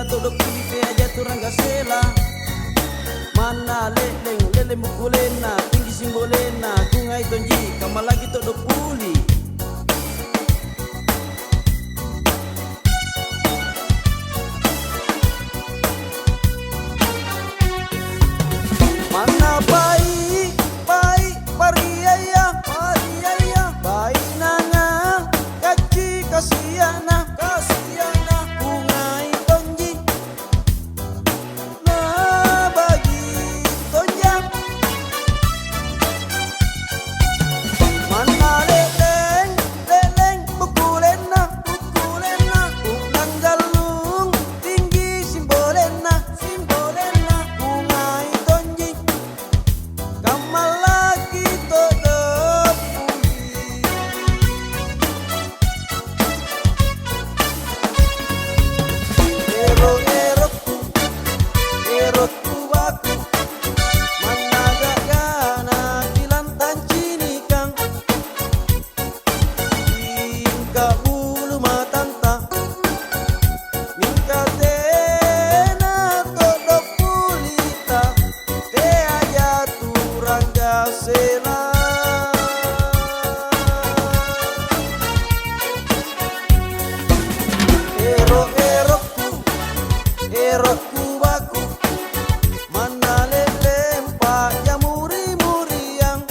todo puli pe aja turang gasela. Mana leleng leleng bukulena tinggi simbolena kungai tonji kamal lagi todo puli. Mana baik baik pariaya pariaya baik nanga kaci kasiana kasiana kungai tonji na bagi tonjang. Mana leleng leleng bukulena bukulena unang galung tinggi simbolena simbolena kungai tonji kamal lagi todo puli. Erotku baku mana gagana dilantan cinikang tingka bulu matanta minka tena todo pulita te aja turang gasela. Erotku baku mana lelem pak ya muri-muriang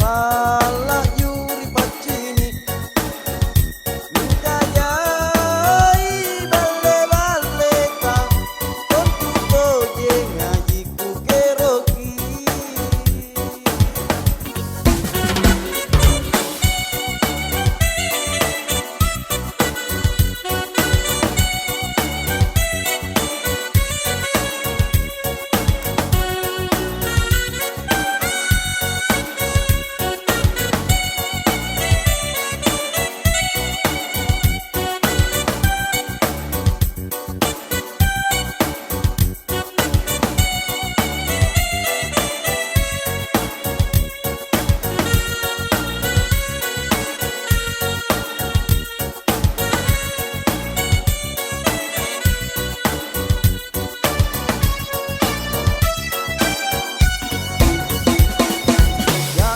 pala yuri pacini minta jai bale-bale ka kontu koje ngaji ku keroki.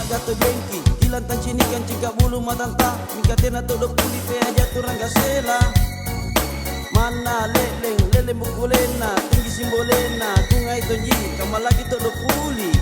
Gato jengki dilantan cinikan cingkak bulu matanta mika tena todo puli pe aja turang gasela. Mana leleng leleng bukulena tinggi simbolena kungai tonji kamal lagi todo puli.